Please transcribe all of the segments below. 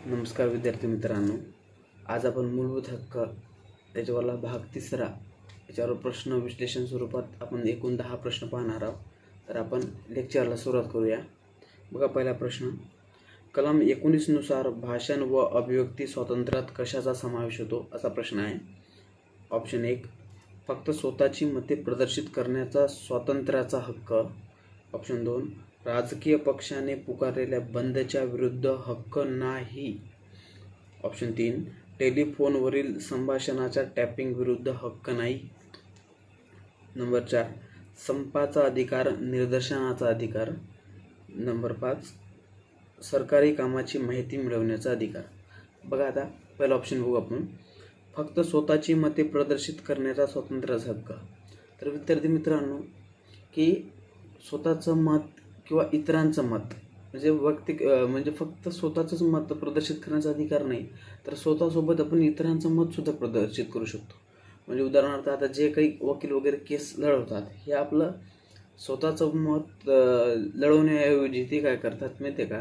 नमस्कार विद्यार्थी मित्रांनो, आज आपण मूलभूत हक्क त्याच्यावरला भाग 3 याच्यावर प्रश्न विश्लेषण स्वरूपात आपण एकूण 10 प्रश्न पाहणार आहोत. तर आपण लेक्चरला सुरुवात करूया. बघा, पहिला प्रश्न, कलम 19 नुसार भाषण व अभिव्यक्ती स्वातंत्र्यात कशाचा समावेश होतो, असा प्रश्न आहे. ऑप्शन 1, फक्त स्वतःची मते प्रदर्शित करण्याचा स्वातंत्र्याचा हक्क. ऑप्शन 2, राजकीय पक्षाने पुकारलेल्या बंदच्या विरुद्ध हक्क नाही. ऑप्शन 3, टेलिफोनवरील संभाषणाच्या टॅपिंग विरुद्ध हक्क नाही. नंबर 4, संपाचा अधिकार, निदर्शनाचा अधिकार. नंबर 5, सरकारी कामाची माहिती मिळवण्याचा अधिकार. बघा, आता पहिला ऑप्शन बघू आपण, फक्त स्वतःची मते प्रदर्शित करण्याचा स्वातंत्र्याचा हक्क. तर विद्यार्थी मित्रांनो, की स्वतःचं मत किंवा इतरांचं मत म्हणजे फक्त स्वतःचंच मत प्रदर्शित करण्याचा अधिकार नाही, तर स्वतःसोबत आपण इतरांचं मतसुद्धा प्रदर्शित करू शकतो. म्हणजे उदाहरणार्थ, आता जे काही वकील वगैरे केस लढवतात, हे आपलं स्वतःचं मत लढवण्याऐवजी ते काय करतात माहिती आहे का,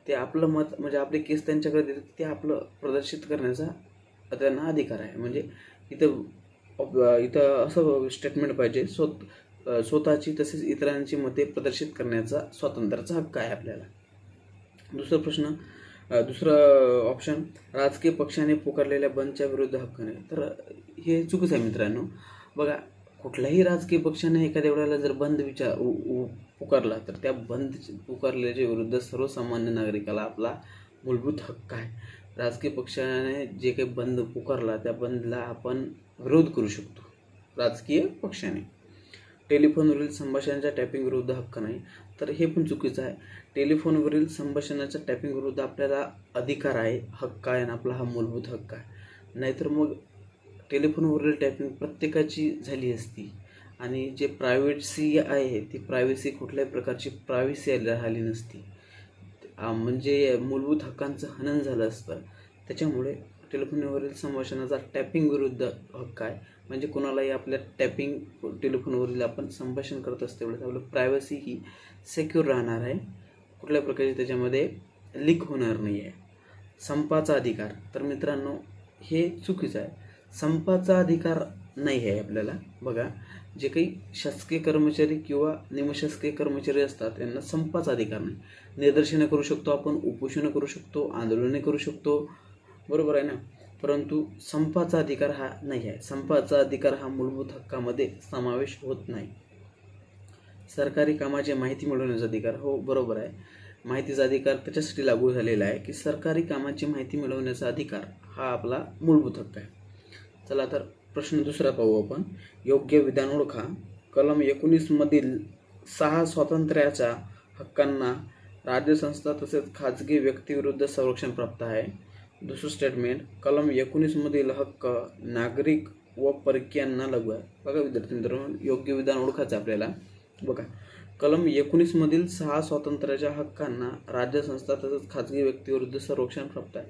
ते आपलं मत म्हणजे आपले केस त्यांच्याकडे देतात, ते आपलं प्रदर्शित करण्याचा त्यांना अधिकार आहे. म्हणजे इथं असं स्टेटमेंट पाहिजे, स्वतःची तसेच इतरांची मते प्रदर्शित करण्याचा स्वातंत्र्याचा हक्क आहे आपल्याला. दुसरं ऑप्शन, राजकीय पक्षाने पुकारलेल्या बंदच्या विरुद्ध हक्क नाही. तर हे चुकीचं आहे मित्रांनो. बघा, कुठल्याही राजकीय पक्षाने एखाद्या वेळेला जर बंद पुकारला, तर त्या बंद पुकारल्याच्या विरुद्ध सर्वसामान्य नागरिकाला आपला मूलभूत हक्क आहे. राजकीय पक्षाने जे काही बंद पुकारला, त्या बंदला आपण विरोध करू शकतो राजकीय पक्षाने. टेलिफोनवरील संभाषणाच्या टॅपिंग विरुद्ध हक्क नाही. तर हे पण चुकीचं आहे. टेलिफोनवरील संभाषणाच्या टॅपिंग विरुद्ध आपल्याला अधिकार आहे, हक्क आहे, आणि आपला हा मूलभूत हक्क आहे. नाहीतर मग टेलिफोनवरील टॅपिंग प्रत्येकाची झाली असती, आणि जे प्रायव्हेसी आहे ती प्रायव्हेसी कुठल्याही प्रकारची प्रायव्हेसी राहिली नसती. म्हणजे मूलभूत हक्कांचं हनन झालं असतं. त्याच्यामुळे टेलिफोनवरील संभाषणाचा टॅपिंग विरुद्ध हक्क आहे. म्हणजे कोणालाही आपल्या टेलिफोनवरील आपण संभाषण करत असते वेळेस आपलं प्रायव्हसी ही सेक्युर राहणार आहे, कुठल्या प्रकारचे त्याच्यामध्ये लीक होणार नाही आहे. संपाचा अधिकार, तर मित्रांनो हे चुकीचं आहे. संपाचा अधिकार नाही आहे आपल्याला. बघा, जे काही शासकीय कर्मचारी किंवा निमशासकीय कर्मचारी असतात यांना संपाचा अधिकार नाही. निदर्शनं करू शकतो आपण, उपोषणं करू शकतो, आंदोलने करू शकतो, बरोबर आहे ना, परंतु संपाचा अधिकार हा नाही आहे. संपाचा अधिकार हा मूलभूत हक्कामध्ये समावेश होत नाही. सरकारी कामाची माहिती मिळवण्याचा अधिकार, हो बरोबर आहे. माहितीचा अधिकार त्याच्यासाठी लागू झालेला आहे की सरकारी कामाची माहिती मिळवण्याचा अधिकार हा आपला मूलभूत हक्क आहे. चला तर प्रश्न दुसरा पाहू आपण. योग्य विधान ओळखा. कलम 19 मधील 6 स्वातंत्र्याच्या हक्कांना राज्यसंस्था तसेच खाजगी व्यक्तीविरुद्ध संरक्षण प्राप्त आहे. दुसरं स्टेटमेंट, कलम 19 मधील हक्क नागरिक व परकीयांना लागू आहे. बघा विद्यार्थी मित्रांनो, योग्य विधान ओळखायचं आपल्याला. बघा, कलम 19 मधील 6 स्वातंत्र्याच्या हक्कांना राज्यसंस्था तसेच खाजगी व्यक्तीविरुद्ध संरक्षण प्राप्त आहे.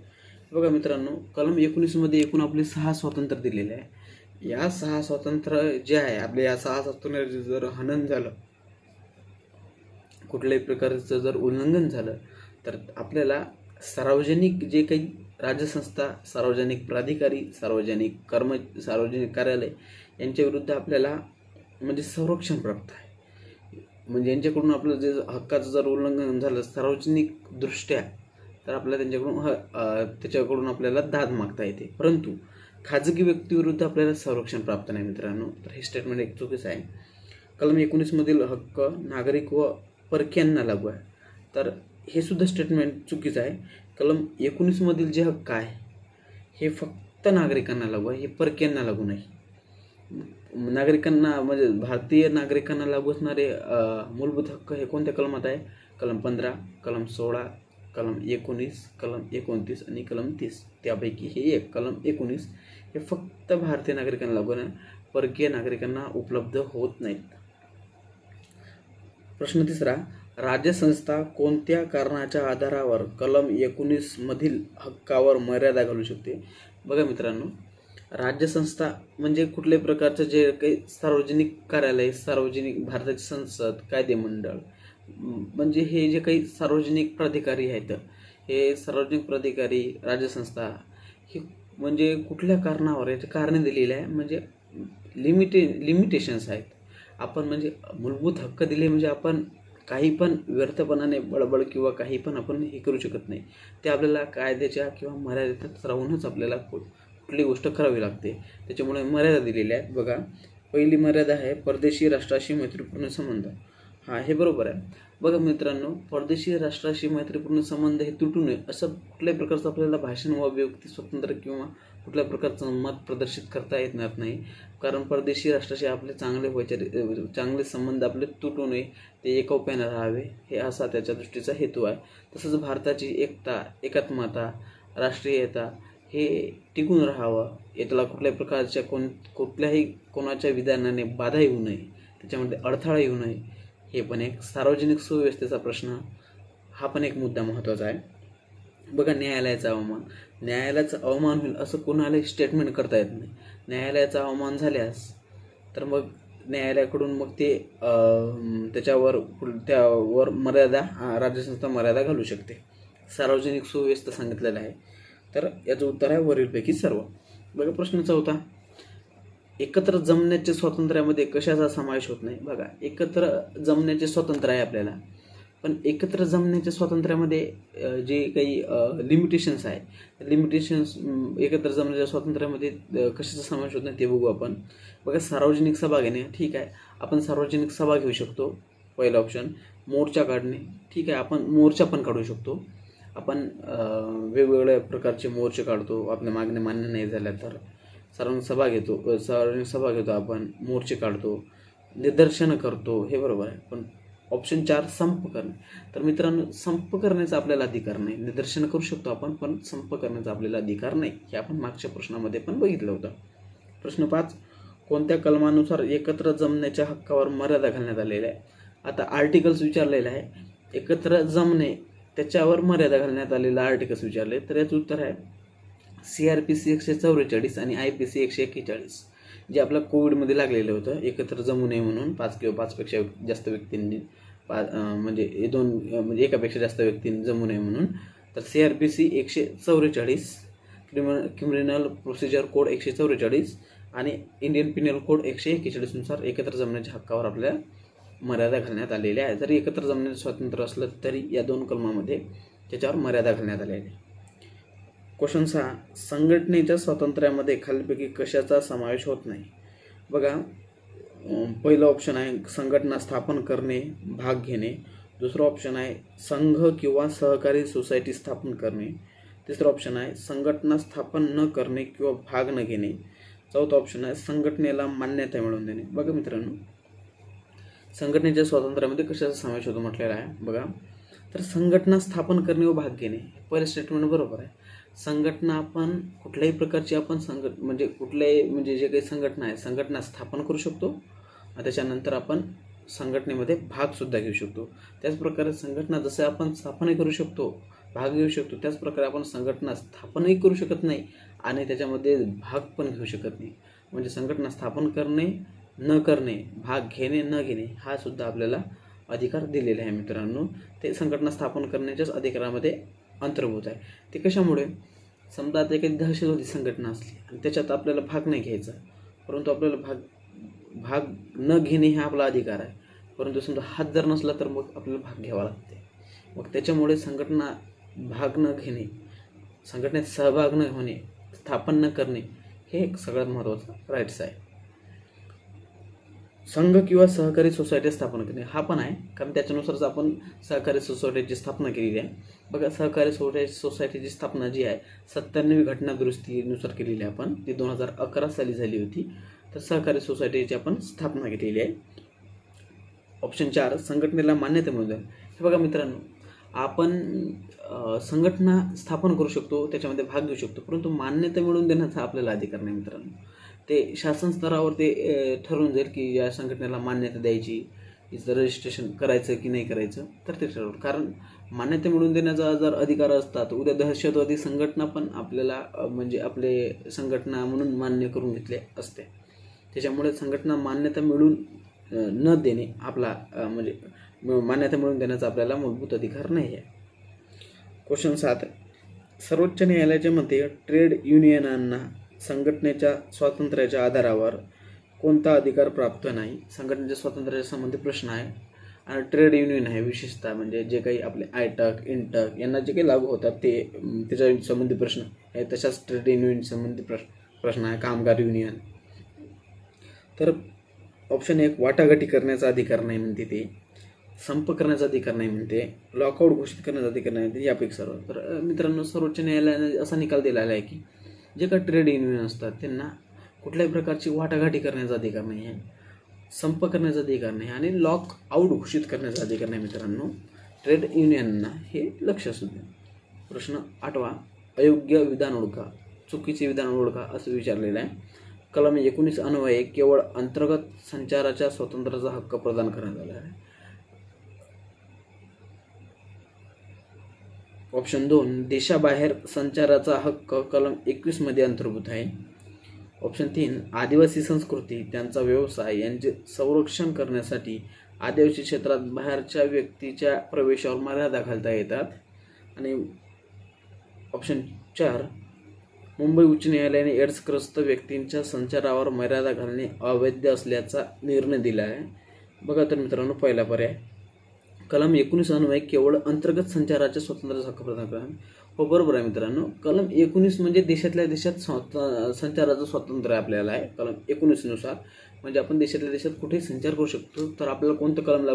बघा मित्रांनो, कलम 19 मध्ये एकूण आपले 6 स्वातंत्र्य दिलेले आहे. या 6 स्वातंत्र्य जे आहे आपले, या 6 स्वातंत्र्याचे जर हनन झालं, कुठल्याही प्रकारचं जर उल्लंघन झालं, तर आपल्याला सार्वजनिक जे काही राज्यसंस्था, सार्वजनिक प्राधिकारी, सार्वजनिक कार्यालय यांच्या विरुद्ध आपल्याला म्हणजे संरक्षण प्राप्त आहे. म्हणजे यांच्याकडून आपलं जे हक्काचं जर उल्लंघन झालं सार्वजनिक दृष्ट्या, तर आपल्याला त्याच्याकडून आपल्याला दाद मागता येते. परंतु खाजगी व्यक्तीविरुद्ध आपल्याला संरक्षण प्राप्त नाही मित्रांनो. तर हे स्टेटमेंट एक चुकीचं आहे. कलम 19 मधील हक्क नागरिक व परकीयांना लागू आहे. तर हे सुद्धा स्टेटमेंट चुकीचं आहे. कलम 19 मधील जे हक्क आहे हे फक्त नागरिकांना लागू आहे, हे परकीयांना लागू नाही. नागरिकांना म्हणजे भारतीय नागरिकांना लागू असणारे मूलभूत हक्क हे कोणत्या कलमात आहे? कलम 15, कलम 16, कलम 19, कलम 29 आणि कलम 30. त्यापैकी हे एक कलम 19 हे फक्त भारतीय नागरिकांना लागू आहे, परकीय नागरिकांना उपलब्ध होत नाहीत. प्रश्न तिसरा, राज्यसंस्था कोणत्या कारणाच्या आधारावर कलम 19 मधील हक्कावर मर्यादा घालू शकते? बघा मित्रांनो, राज्यसंस्था म्हणजे कुठल्याही प्रकारचं जे काही सार्वजनिक कार्यालय, सार्वजनिक भारताची संसद, कायदेमंडळ, म्हणजे हे जे काही सार्वजनिक प्राधिकारी आहेत, हे सार्वजनिक प्राधिकारी राज्यसंस्था ही म्हणजे कुठल्या कारणावर याचे कारणे दिलेली आहे, म्हणजे लिमिटेशन्स आहेत. आपण म्हणजे मूलभूत हक्क दिले म्हणजे आपण काही पण व्यर्थपणाने बडबड किंवा काही पण आपण हे करू शकत नाही. ते आपल्याला कायद्याच्या किंवा मर्यादेत राहूनच आपल्याला कुठली गोष्ट करावी लागते. त्याच्यामुळे मर्यादा दिलेल्या आहेत. बघा, पहिली मर्यादा आहे परदेशी राष्ट्राशी मैत्रीपूर्ण संबंध. हा, हे बरोबर आहे. बघा मित्रांनो, परदेशी राष्ट्राशी मैत्रीपूर्ण संबंध हे तुटू नये असं कुठल्याही प्रकारचं आपल्याला भाषण व अभिव्यक्ती स्वातंत्र्य किंवा कुठल्या प्रकारचं मत प्रदर्शित करता येणार नाही. कारण परदेशी राष्ट्राशी आपले चांगले संबंध आपले तुटू नये, ते एकोप्याने राहावे, हे असा त्याच्या दृष्टीचा हेतू आहे. तसंच भारताची एकता, एकात्मता, राष्ट्रीयता हे टिकून राहावं, याला कुठल्याही प्रकारच्या कुठल्याही कोणाच्या विधानाने बाधा येऊ नये, त्याच्यामध्ये अडथळा येऊ नये. हे पण एक सार्वजनिक सुव्यवस्थेचा प्रश्न, हा पण एक मुद्दा महत्त्वाचा आहे. बघा, न्यायालयाचा अवमान होईल असं कोणालाही स्टेटमेंट करता येत नाही. न्यायालयाचा अवमान झाल्यास तर मग न्यायालयाकडून मग ते त्यावर मर्यादा, राज्यसंस्था मर्यादा घालू शकते. सार्वजनिक सुव्यवस्था सांगितलेलं आहे. तर याचं उत्तर आहे वरीलपैकी सर्व. बघा, प्रश्न 4, एकत्र जमण्याच्या स्वातंत्र्यामध्ये कशाचा समावेश होत नाही. बघा, एकत्र जमण्याचे स्वातंत्र्य आहे आपल्याला, पण एकत्र जमण्याच्या स्वातंत्र्यामध्ये जे काही लिमिटेशन्स आहे, एकत्र जमण्याच्या स्वातंत्र्यामध्ये कशाचा समावेश होत नाही ते बघू आपण. बघा, सार्वजनिक सभा घेणे, ठीक आहे, आपण सार्वजनिक सभा घेऊ शकतो. पहिला ऑप्शन. मोर्चा काढणे, ठीक आहे, आपण मोर्चा पण काढू शकतो. आपण वेगवेगळ्या प्रकारचे मोर्चे काढतो, आपल्या मागण्या मान्य नाही झाल्या तर सार्वजनिक सभा घेतो आपण, मोर्चे काढतो, निदर्शनं करतो, हे बरोबर आहे. पण ऑप्शन 4 संप करणे. तर मित्रांनो, संप करण्याचा आपल्याला अधिकार नाही. निदर्शनं करू शकतो आपण, पण संप करण्याचा आपल्याला अधिकार नाही. हे आपण मागच्या प्रश्नामध्ये पण बघितलं होतं. प्रश्न 5, कोणत्या कलमानुसार एकत्र जमण्याच्या हक्कावर मर्यादा घालण्यात आलेल्या आहे. आता आर्टिकल्स विचारलेलं आहे, एकत्र जमणे त्याच्यावर मर्यादा घालण्यात आलेला आर्टिकल्स विचारले. तर याचं उत्तर आहे CRPC 144 आणि IPC 141, जे आपल्या कोविडमध्ये लागलेलं होतं. एकत्र जमू नये म्हणून 5 किंवा 5पेक्षा जास्त व्यक्तींनी म्हणजे एकापेक्षा जास्त व्यक्तींनी जमू नये म्हणून. तर CRPC 144, क्रिमिनल प्रोसिजर कोड 144 आणि इंडियन पिनल कोड 141 नुसार एकत्र जमण्याच्या हक्कावर आपल्याला मर्यादा घालण्यात आलेल्या आहे. जरी एकत्र जमण्याचं स्वातंत्र्य असलं तरी या 2 कलमामध्ये त्याच्यावर मर्यादा घालण्यात आलेली आहे. क्वेश्चन 6, संघटनेच्या स्वातंत्र्यामध्ये खालीलपैकी कशाचा समावेश होत नाही. बघा, पहिलं ऑप्शन आहे संघटना स्थापन करणे, भाग घेणे. दुसरं ऑप्शन आहे संघ किंवा सहकारी सोसायटी स्थापन करणे. तिसरं ऑप्शन आहे संघटना स्थापन न करणे किंवा भाग न घेणे. चौथा ऑप्शन आहे संघटनेला मान्यता मिळवून देणे. बघा मित्रांनो, संघटनेच्या स्वातंत्र्यामध्ये कशाचा समावेश होतो म्हटलेला आहे. बघा, तर संघटना स्थापन करणे व भाग घेणे, पहिले स्टेटमेंट बरोबर आहे. संघटना आपण कुठल्याही प्रकारची आपण म्हणजे जे काही संघटना आहे, संघटना स्थापन करू शकतो. त्याच्यानंतर आपण संघटनेमध्ये भागसुद्धा घेऊ शकतो. त्याचप्रकारे संघटना जसं आपण स्थापनही करू शकतो, भाग घेऊ शकतो, त्याचप्रकारे आपण संघटना स्थापनही करू शकत नाही आणि त्याच्यामध्ये भाग पण घेऊ शकत नाही. म्हणजे संघटना स्थापन करणे, न करणे, भाग घेणे, न घेणे, हा सुद्धा आपल्याला अधिकार दिलेला आहे मित्रांनो. ते संघटना स्थापन करण्याच्याच अधिकारामध्ये अंतर्भूत आहे. ते कशामुळे, समजा आता एखादी दहशतवादी संघटना असली आणि त्याच्यात आपल्याला भाग नाही घ्यायचा, परंतु आपल्याला भाग न घेणे हा आपला अधिकार आहे. परंतु समजा हात जर नसला तर मग आपल्याला भाग घ्यावा लागते. मग त्याच्यामुळे संघटना भाग न घेणे, संघटनेत सहभाग न होणे, स्थापन न करणे, हे एक सगळ्यात महत्त्वाचं राईट्स आहे. संघ किंवा सहकारी सोसायटी स्थापन करणे हा पण आहे, कारण त्याच्यानुसारच आपण सहकारी सोसायटीची स्थापना केलेली आहे. बघा, सहकारी सोसायटीची स्थापना जी आहे 97वी घटना दुरुस्तीनुसार केलेली आहे आपण, ती 2011 साली झाली होती. तर सहकारी सोसायटीची आपण स्थापना केलेली आहे. ऑप्शन 4, संघटनेला मान्यता मिळवून देणे. हे बघा मित्रांनो, आपण संघटना स्थापन करू शकतो, त्याच्यामध्ये भाग घेऊ शकतो, परंतु मान्यता मिळवून देण्याचा आपल्याला अधिकार नाही मित्रांनो. ते शासन स्तरावर ते ठरवून जाईल की या संघटनेला मान्यता द्यायची, तिचं रजिस्ट्रेशन करायचं की नाही करायचं, तर ते ठरवलं. कारण मान्यता मिळवून देण्याचा जर अधिकार असता तर उद्या दहशतवादी संघटना पण आपल्याला म्हणजे आपले संघटना म्हणून मान्य करून घेतले असते. त्याच्यामुळे संघटना मान्यता मिळवून न देणे आपला म्हणजे मान्यता मिळवून देण्याचा आपल्याला मूलभूत अधिकार नाही आहे. क्वेश्चन 7, सर्वोच्च न्यायालयाच्या मते ट्रेड युनियनांना संघटनेच्या स्वातंत्र्याच्या आधारावर कोणता अधिकार प्राप्त नाही. संघटनेच्या स्वातंत्र्याच्या संबंधी प्रश्न आहे आणि ट्रेड युनियन आहे विशेषतः, म्हणजे जे काही आपले आयटक इंटक यांना जे काही लागू होतात ते त्याच्या संबंधी प्रश्न आहे. तशाच ट्रेड युनियन संबंधी प्रश्न आहे, कामगार युनियन. तर ऑप्शन 1 वाटाघाटी करण्याचा अधिकार नाही म्हणते, ते संप करण्याचा अधिकार नाही म्हणते, लॉकआउट घोषित करण्याचा अधिकार नाही म्हणते, यापैकी सर्व. तर मित्रांनो, सर्वोच्च न्यायालयाने असा निकाल दिलेला आहे की जे काही ट्रेड युनियन असतात त्यांना कुठल्याही प्रकारची वाटाघाटी करण्याचा अधिकार नाही आहे, संप करण्याचा अधिकार नाही आणि लॉक आऊट घोषित करण्याचा अधिकार नाही. मित्रांनो, ट्रेड युनियनना हे लक्ष असू दे. प्रश्न 8, अयोग्य विधान ओळखा, चुकीचे विधान ओळखा असं विचारलेलं आहे. कलम 19 अन्वये केवळ अंतर्गत संचाराच्या स्वातंत्र्याचा हक्क प्रदान करण्यात आला आहे. ऑप्शन 2, देशाबाहेर संचाराचा हक्क कलम 21 मध्ये अंतर्भूत आहे. ऑप्शन 3, आदिवासी संस्कृती, त्यांचा व्यवसाय यांचे संरक्षण करण्यासाठी आदिवासी क्षेत्रात बाहेरच्या व्यक्तीच्या प्रवेशावर मर्यादा घालता येतात. आणि ऑप्शन 4, मुंबई उच्च न्यायालयाने एड्सग्रस्त व्यक्तींच्या संचारावर मर्यादा घालणे अवैध असल्याचा निर्णय दिला आहे. बघा तर मित्रांनो, पहिला पर्याय कलम 19 अन्वये केवळ अंतर्गत संचाराच्या स्वातंत्र्याचा हक्क प्रदान करा. हो, बरोबर आहे मित्रांनो. कलम 19 म्हणजे देशातल्या देशात संचाराचं स्वातंत्र्य आपल्याला आहे. कलम 19 नुसार म्हणजे आपण देशातल्या देशात कुठेही संचार करू शकतो. तर आपल्याला कोणतं कलम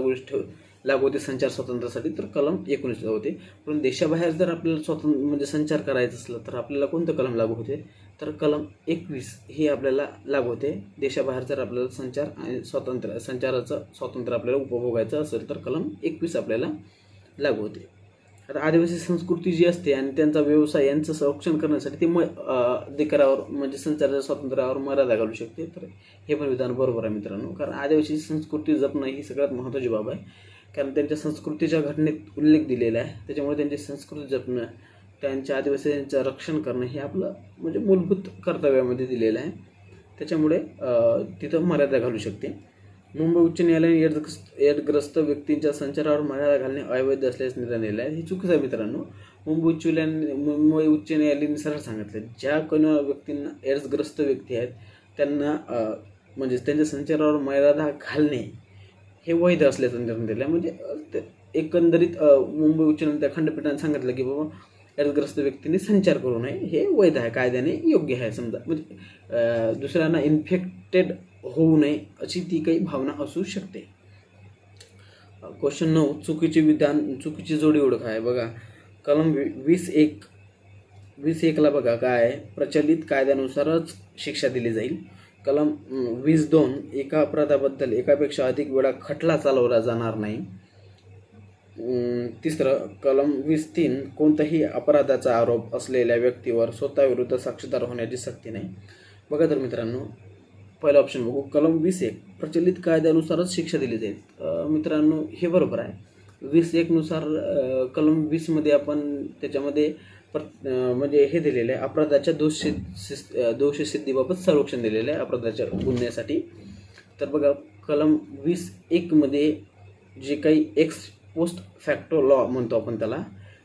लागू होते संचार स्वातंत्र्यासाठी? तर कलम 19 होते. पण देशाबाहेर जर आपल्याला म्हणजे संचार करायचं असलं तर आपल्याला कोणतं कलम लागू होते? तर कलम 21 हे आपल्याला लागू होते. देशाबाहेर जर आपल्याला संचाराचं स्वातंत्र्य आपल्याला उपभोगायचं असेल तर कलम 21 आपल्याला लागू होते. आता आदिवासी संस्कृती जी असते आणि त्यांचा व्यवसाय यांचं संरक्षण करण्यासाठी ते अधिकारावर म्हणजे संचाराच्या स्वातंत्र्यावर मर्यादा घालू शकते. तर हे पण विधान बरोबर आहे मित्रांनो, कारण आदिवासी संस्कृती जपणं ही सगळ्यात महत्त्वाची बाब आहे. कारण त्यांच्या संस्कृतीच्या घटनेत उल्लेख दिलेला आहे, त्याच्यामुळे त्यांची संस्कृती जपणं, त्यांच्या आदिवासींचं रक्षण करणं हे आपलं म्हणजे मूलभूत कर्तव्यामध्ये दिलेलं आहे. त्याच्यामुळे तिथं मर्यादा घालू शकते. मुंबई उच्च न्यायालयाने एड्सग्रस्त व्यक्तींच्या संचारावर मर्यादा घालणे अवैध असल्याचे निर्णय दिला आहे. हे चुकीचं आहे मित्रांनो. मुंबई उच्च न्यायालयाने सरळ सांगितलं, ज्या कोणा व्यक्तींना एड्सग्रस्त व्यक्ती आहेत त्यांना म्हणजे त्यांच्या संचारावर मर्यादा घालणे हे वैध असल्याचा निर्णय दिला आहे. म्हणजे एकंदरीत मुंबई उच्च न्यायालयाच्या खंडपीठाने सांगितलं की बाबा एड्सग्रस्त व्यक्तीने संचार करू नये, हे वैध आहे, कायद्याने योग्य आहे. समजा म्हणजे दुसऱ्यांना इन्फेक्टेड होऊ नये अशी ती काही भावना असू शकते. क्वेश्चन 9, चुकीची जोडी ओळख आहे. बघा कलम 20(1) बघा काय आहे, प्रचलित कायद्यानुसारच शिक्षा दिली जाईल. कलम 20(2) एका अपराधाबद्दल एकापेक्षा अधिक वेळा खटला चालवला जाणार नाही. तिसरं कलम 20(3) कोणत्याही अपराधाचा आरोप असलेल्या व्यक्तीवर स्वतःविरुद्ध साक्षीदार होण्याची सक्ती नाही. बघा तर मित्रांनो, पहिला ऑप्शन बघू. कलम 20(1) प्रचलित कायद्यानुसारच शिक्षा दिली जाईल. मित्रांनो, हे बरोबर आहे. 20(1) नुसार कलम 20 मध्ये आपण त्याच्यामध्ये म्हणजे हे दिलेलं आहे, अपराधाच्या दोषसिद्धीबाबत संरक्षण दिलेलं आहे अपराधाच्या गुन्ह्यासाठी. तर बघा कलम 20(1) मध्ये जे काही एक्स पोस्ट फॅक्टो लॉ म्हणतो आपण त्याला,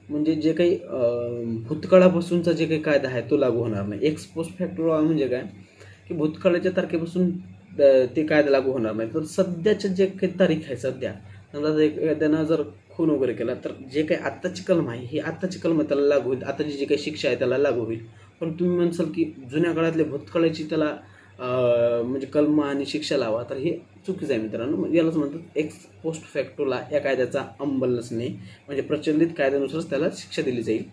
म्हणजे जे काही भूतकाळापासूनचा जे काही कायदा आहे तो लागू होणार नाही. एक्स पोस्ट फॅक्टो लॉ म्हणजे काय की भूतकाळाच्या तारखेपासून ते कायदा लागू होणार नाही. तर सध्याच्या जे काही तारीख आहे, सध्या समजा एखाद्यानं जर खून वगैरे केला तर जे काही आत्ताची कलम आहे ही आत्ताची कलम त्याला लागू होईल, आताची जी काही शिक्षा आहे त्याला लागू होईल. पण तुम्ही म्हणसाल की जुन्या काळातल्या भूतकाळाची त्याला म्हणजे कलम आणि शिक्षा लावा, तर हे चुकीचं आहे मित्रांनो. यालाच म्हणतात एक्स पोस्ट फॅक्टोला या कायद्याचा अंमल नसणे, म्हणजे प्रचलित कायद्यानुसारच त्याला शिक्षा दिली जाईल.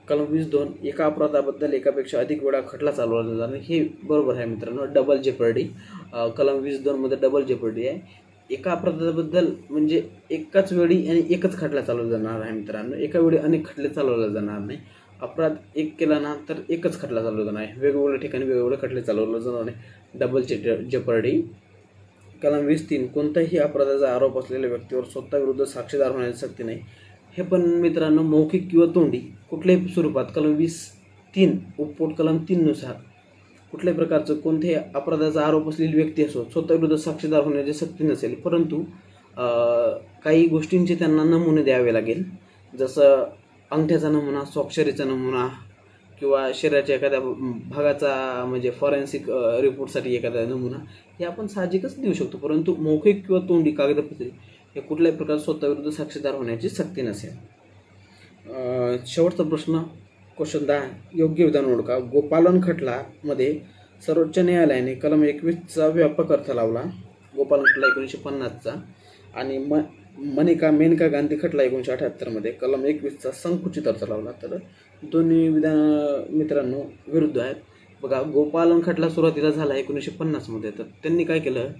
कलम 20(2) एका अपराधाबद्दल एकापेक्षा अधिक वेळा खटला चालवला जाणार, हे बरोबर आहे मित्रांनो. डबल जेपर्डी, कलम 20(2) मध्ये डबल जेपर्डी आहे. एका अपराधाबद्दल म्हणजे एकाच वेळी आणि एकच खटला चालवला जाणार आहे मित्रांनो. एका वेळी अनेक खटले चालवले जाणार नाही. अपराध एक केला ना तर एकच खटला चालवला जाणार आहे, वेगवेगळ्या ठिकाणी वेगवेगळे खटले चालवले जाणार नाही. Double Jeopardy. कलम 20(3) कोणत्याही अपराधाचा आरोप असलेल्या व्यक्तीवर स्वतःविरुद्ध साक्षीदार होण्याची सक्ती नाही. हे पण मित्रांनो मौखिक किंवा तोंडी कुठल्याही स्वरूपात कलम 20(3) उपपोट कलम 3 नुसार कुठल्याही प्रकारचं कोणत्याही अपराधाचा आरोप असलेली व्यक्ती असो स्वतःविरुद्ध साक्षीदार होण्याची सक्ती नसेल, परंतु काही गोष्टींचे त्यांना नमुने द्यावे लागेल. जसं अंगठ्याचा नमुना, स्वाक्षरीचा नमुना किंवा शरीराच्या एखाद्या भागाचा म्हणजे फॉरेन्सिक रिपोर्टसाठी एखादा नमुना हे आपण साहजिकच देऊ शकतो, परंतु मौखिक किंवा तोंडी कागदपत्रे हे कुठल्याही प्रकारे स्वतःविरुद्ध साक्षीदार होण्याची सक्ती नसेल. शेवटचा प्रश्न क्वेश्चन 10, योग्य विधान ओळखा. गोपालन खटलामध्ये सर्वोच्च न्यायालयाने कलम 21चा व्यापक अर्थ लावला, गोपालन खटला 1950चा, आणि मेनका गांधी खटला 1978मध्ये कलम 21चा संकुचित अर्थ लावला. तर दोन्ही विधान मित्रांनो विरुद्ध आहेत. बघा, गोपालन खटला सुरुवातीला झाला 1950मध्ये, तर त्यांनी काय केलं,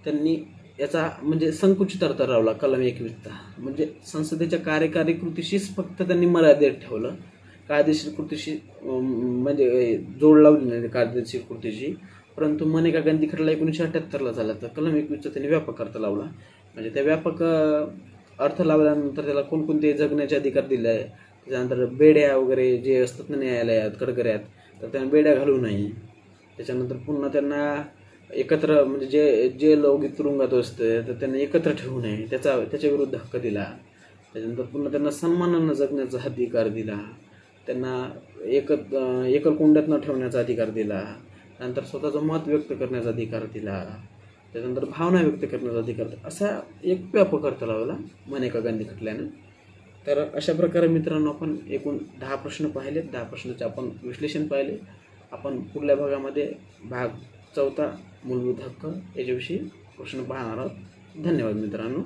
त्यांनी याचा म्हणजे संकुचित अर्थ लावला कलम 21चा, म्हणजे संसदेच्या कार्यकारी कृतीशीच फक्त त्यांनी मर्यादित ठेवलं, कायदेशीर कृतीशी म्हणजे जोड लावली नाही कायदेशीर कृतीची. परंतु मेनका गांधी खटला 1978ला झाला, तर कलम 21चा त्यांनी व्यापक अर्थ लावला. म्हणजे त्या व्यापक अर्थ लावल्यानंतर त्याला कोणकोणते जगण्याचे अधिकार दिले आहे, त्याच्यानंतर बेड्या वगैरे जे असतात ना न्यायालयात, कडकऱ्यात, तर त्यांना बेड्या घालू नाही. त्याच्यानंतर पुन्हा त्यांना एकत्र म्हणजे जे लोक तुरुंगात असते तर त्यांना एकत्र ठेवू नये त्याच्या विरुद्ध हक्क दिला. त्याच्यानंतर पुन्हा त्यांना सन्मानानं जगण्याचा अधिकार दिला, त्यांना एकल कोंड्यात न ठेवण्याचा अधिकार दिला, नंतर स्वतःचं मत व्यक्त करण्याचा अधिकार दिला, त्याच्यानंतर भावना व्यक्त करण्याचा अधिकार, असा एक व्यापक अर्थ लावला मेनका गांधी खटल्यानं. तर अशा प्रकारे मित्रांनो आपण एकूण 10 प्रश्न पाहिले, 10 प्रश्नाचे आपण विश्लेषण पाहिले. आपण पुढल्या भागामध्ये भाग 4 मूलभूत हक्क याच्याविषयी प्रश्न पाहणार आहोत. धन्यवाद मित्रांनो.